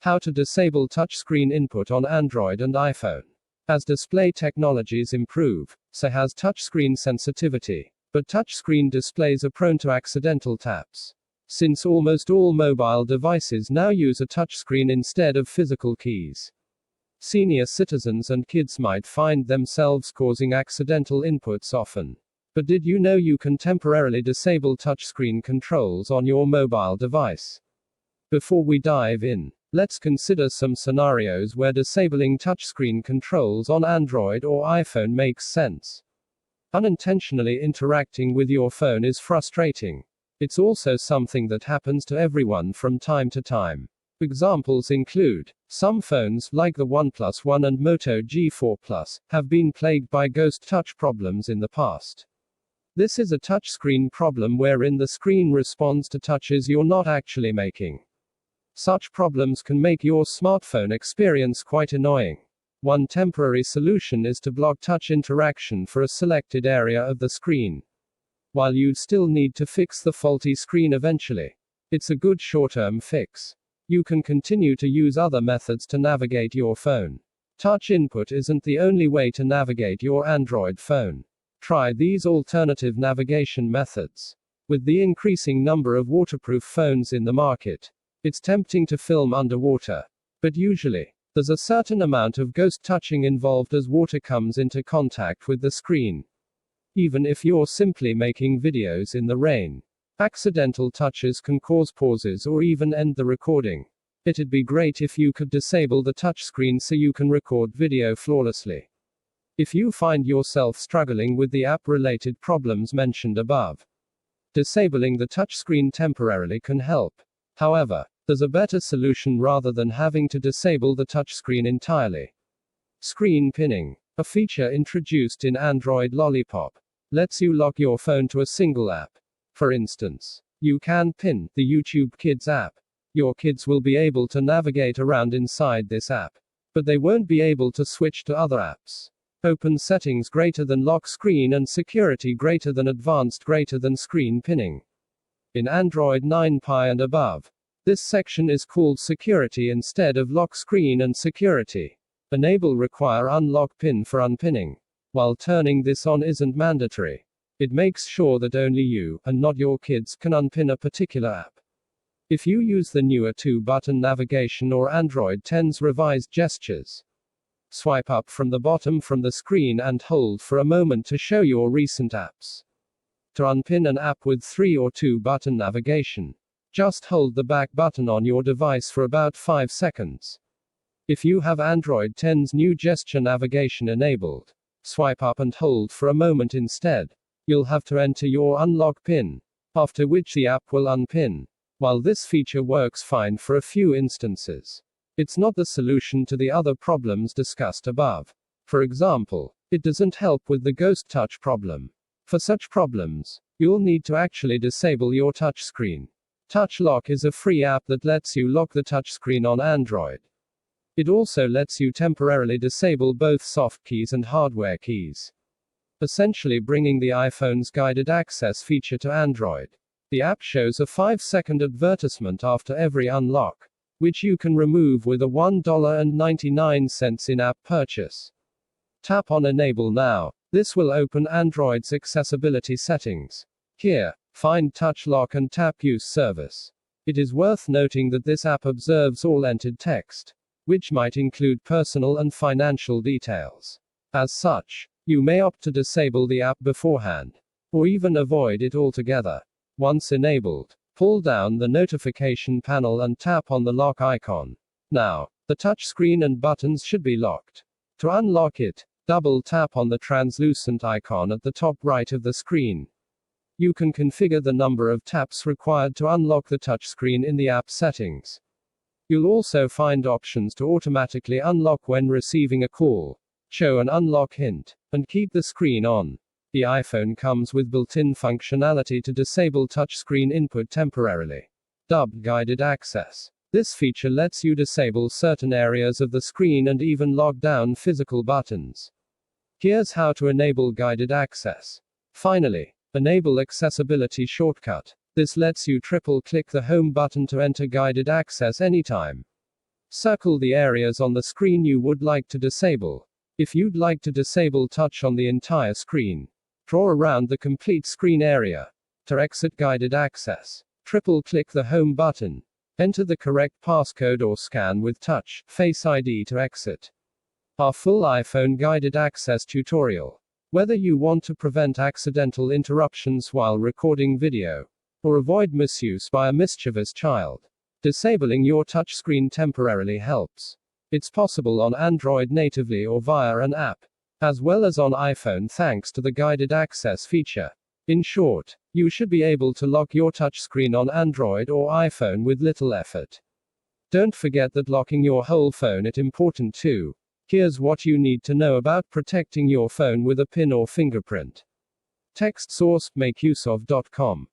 How to disable touchscreen input on Android and iPhone. As display technologies improve, so has touchscreen sensitivity. But touchscreen displays are prone to accidental taps. Since almost all mobile devices now use a touchscreen instead of physical keys, senior citizens and kids might find themselves causing accidental inputs often. But did you know you can temporarily disable touchscreen controls on your mobile device? Before we dive in, let's consider some scenarios where disabling touchscreen controls on Android or iPhone makes sense. Unintentionally interacting with your phone is frustrating. It's also something that happens to everyone from time to time. Examples include, some phones, like the OnePlus One and Moto G4 Plus, have been plagued by ghost touch problems in the past. This is a touchscreen problem wherein the screen responds to touches you're not actually making. Such problems can make your smartphone experience quite annoying. One temporary solution is to block touch interaction for a selected area of the screen. While you'd still need to fix the faulty screen eventually, it's a good short-term fix. You can continue to use other methods to navigate your phone. Touch input isn't the only way to navigate your Android phone. Try these alternative navigation methods. With the increasing number of waterproof phones in the market, it's tempting to film underwater. But usually, there's a certain amount of ghost touching involved as water comes into contact with the screen. Even if you're simply making videos in the rain, accidental touches can cause pauses or even end the recording. It'd be great if you could disable the touchscreen so you can record video flawlessly. If you find yourself struggling with the app-related problems mentioned above, disabling the touchscreen temporarily can help. However, there's a better solution rather than having to disable the touchscreen entirely. Screen pinning, a feature introduced in Android Lollipop, lets you lock your phone to a single app. For instance, you can pin the YouTube Kids app. Your kids will be able to navigate around inside this app, but they won't be able to switch to other apps. Open settings greater than lock screen and security greater than advanced greater than screen pinning. In Android 9 Pie and above, this section is called security instead of lock screen and security. Enable require unlock pin for unpinning. While turning this on isn't mandatory, it makes sure that only you, and not your kids, can unpin a particular app. If you use the newer 2-button navigation or Android 10's revised gestures, swipe up from the bottom from the screen and hold for a moment to show your recent apps. To unpin an app with 3 or 2-button navigation, just hold the back button on your device for about 5 seconds. If you have Android 10's new gesture navigation enabled, swipe up and hold for a moment instead. You'll have to enter your unlock pin, after which the app will unpin. While this feature works fine for a few instances, it's not the solution to the other problems discussed above. For example, it doesn't help with the ghost touch problem. For such problems, you'll need to actually disable your touchscreen. Touch Lock is a free app that lets you lock the touchscreen on Android. It also lets you temporarily disable both soft keys and hardware keys, essentially bringing the iPhone's guided access feature to Android. The app shows a 5-second advertisement after every unlock, which you can remove with a $1.99 in-app purchase. Tap on Enable now. This will open Android's accessibility settings. Here, find Touch Lock and Tap Use Service. It is worth noting that this app observes all entered text, which might include personal and financial details. As such, you may opt to disable the app beforehand, or even avoid it altogether. Once enabled, pull down the notification panel and tap on the lock icon. Now, the touchscreen and buttons should be locked. To unlock it, double tap on the translucent icon at the top right of the screen. You can configure the number of taps required to unlock the touchscreen in the app settings. You'll also find options to automatically unlock when receiving a call, show an unlock hint, and keep the screen on. The iPhone comes with built-in functionality to disable touchscreen input temporarily, dubbed guided access. This feature lets you disable certain areas of the screen and even lock down physical buttons. Here's how to enable guided access. Finally, enable accessibility shortcut. This lets you triple-click the home button to enter guided access anytime. Circle the areas on the screen you would like to disable. If you'd like to disable touch on the entire screen, draw around the complete screen area. To exit guided access, triple-click the home button. Enter the correct passcode or scan with Touch Face ID to exit. Our full iPhone guided access tutorial. Whether you want to prevent accidental interruptions while recording video, or avoid misuse by a mischievous child, disabling your touchscreen temporarily helps. It's possible on Android natively or via an app, as well as on iPhone thanks to the guided access feature. In short, you should be able to lock your touchscreen on Android or iPhone with little effort. Don't forget that locking your whole phone is important too. Here's what you need to know about protecting your phone with a PIN or fingerprint. Text source, makeuseof.com.